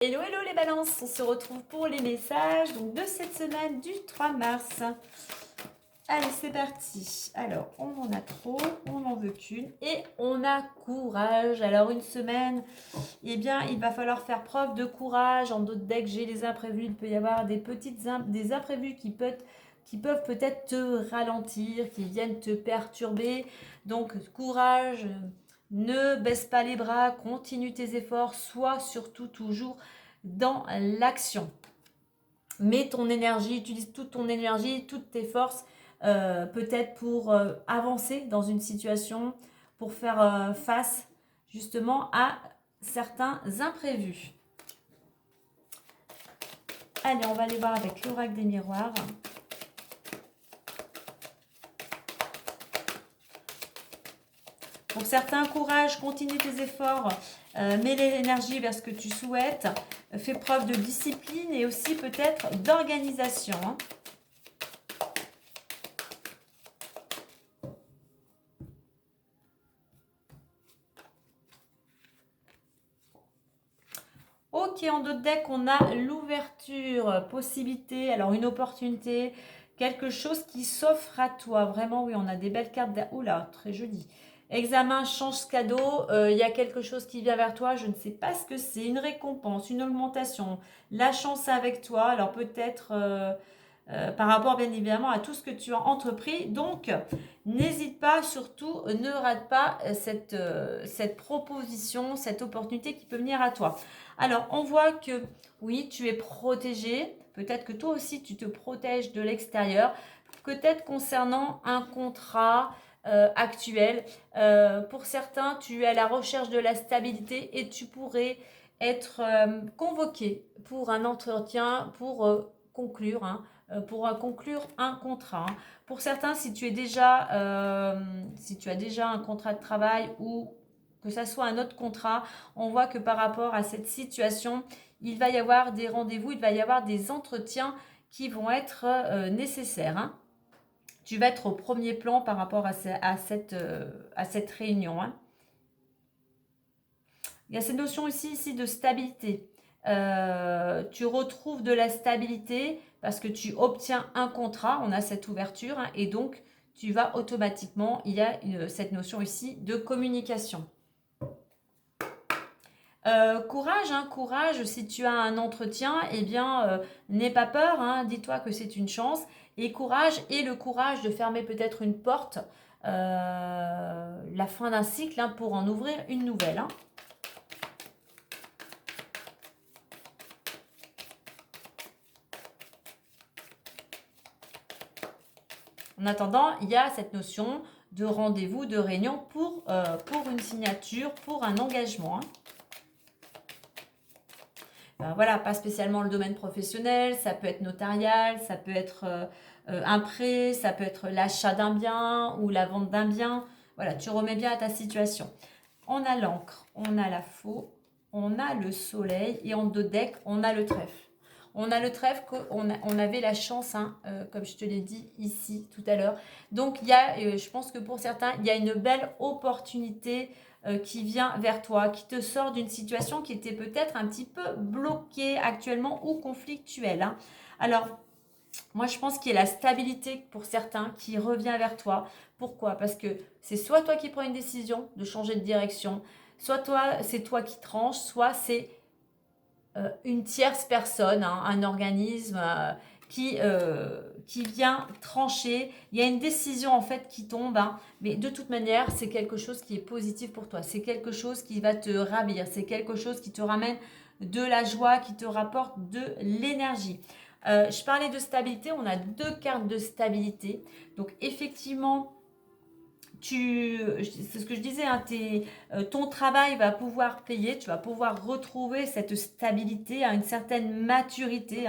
Hello, hello les balances, on se retrouve pour les messages donc, de cette semaine du 3 mars. Allez, c'est parti. Alors, on en a trop, on n'en veut qu'une et on a courage. Alors, une semaine, eh bien, il va falloir faire preuve de courage. En d'autres decks, j'ai les imprévus. Il peut y avoir des imprévus qui peuvent peut-être te ralentir, qui viennent te perturber. Donc, courage. Ne baisse pas les bras, continue tes efforts, sois surtout toujours dans l'action. Mets ton énergie, utilise toute ton énergie, toutes tes forces, peut-être pour avancer dans une situation, pour faire face justement à certains imprévus. Allez, on va aller voir avec l'oracle des miroirs. Pour certains, courage, continue tes efforts, mets l'énergie vers ce que tu souhaites, fais preuve de discipline et aussi peut-être d'organisation. Ok, en d'autres decks, on a l'ouverture, possibilité, alors une opportunité, quelque chose qui s'offre à toi. Vraiment, oui, on a des belles cartes. Oula, très joli. Examen, chance, cadeau, il y a quelque chose qui vient vers toi, je ne sais pas ce que c'est, une récompense, une augmentation, la chance avec toi, alors peut-être par rapport bien évidemment à tout ce que tu as entrepris. Donc, n'hésite pas, surtout, ne rate pas cette proposition, cette opportunité qui peut venir à toi. Alors, on voit que oui, tu es protégé, peut-être que toi aussi tu te protèges de l'extérieur, peut-être concernant un contrat actuel. Pour certains, tu es à la recherche de la stabilité et tu pourrais être convoqué pour un entretien pour conclure, pour conclure un contrat. Pour certains, si tu as déjà un contrat de travail ou que ça soit un autre contrat, on voit que par rapport à cette situation, il va y avoir des rendez-vous, il va y avoir des entretiens qui vont être nécessaires. Tu vas être au premier plan par rapport à cette réunion. Il y a cette notion ici de stabilité. Tu retrouves de la stabilité parce que tu obtiens un contrat, on a cette ouverture, et donc tu vas automatiquement, il y a cette notion ici de communication. Courage, si tu as un entretien, eh bien, n'aie pas peur, dis-toi que c'est une chance. Et courage, et le courage de fermer peut-être une porte, la fin d'un cycle, pour en ouvrir une nouvelle. En attendant, il y a cette notion de rendez-vous, de réunion pour une signature, pour un engagement. Voilà, pas spécialement le domaine professionnel, ça peut être notarial, ça peut être un prêt, ça peut être l'achat d'un bien ou la vente d'un bien. Voilà, tu remets bien à ta situation. On a l'encre, on a la faux, on a le soleil et en deux decks, on a le trèfle. On a le trèfle, on avait la chance, comme je te l'ai dit ici tout à l'heure. Donc, il y a, je pense que pour certains, il y a une belle opportunité qui vient vers toi, qui te sort d'une situation qui était peut-être un petit peu bloquée actuellement ou conflictuelle. Alors, moi, je pense qu'il y a la stabilité pour certains qui revient vers toi. Pourquoi? Parce que c'est soit toi qui prends une décision de changer de direction, soit c'est toi qui tranches, soit c'est une tierce personne, un organisme qui vient trancher. Il y a une décision en fait qui tombe, mais de toute manière, c'est quelque chose qui est positif pour toi. C'est quelque chose qui va te ravir. C'est quelque chose qui te ramène de la joie, qui te rapporte de l'énergie. Je parlais de stabilité, on a deux cartes de stabilité. Donc effectivement, c'est ce que je disais, ton travail va pouvoir payer, tu vas pouvoir retrouver cette stabilité à une certaine maturité.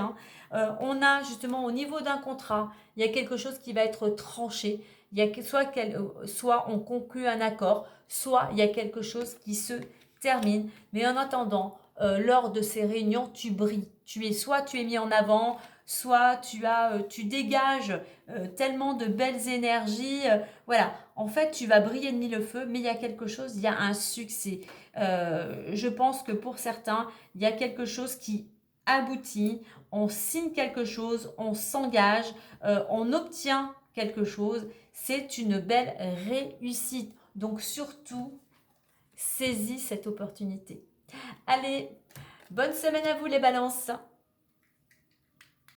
On a justement au niveau d'un contrat, il y a quelque chose qui va être tranché. Il y a soit on conclut un accord, soit il y a quelque chose qui se termine. Mais en attendant, lors de ces réunions, tu brilles. Soit tu es mis en avant, soit tu dégages tellement de belles énergies. Voilà, en fait, tu vas briller de mille feux, mais il y a quelque chose, il y a un succès. Je pense que pour certains, il y a quelque chose qui aboutit, on signe quelque chose, on s'engage, on obtient quelque chose. C'est une belle réussite. Donc surtout, saisis cette opportunité. Allez, bonne semaine à vous les balances.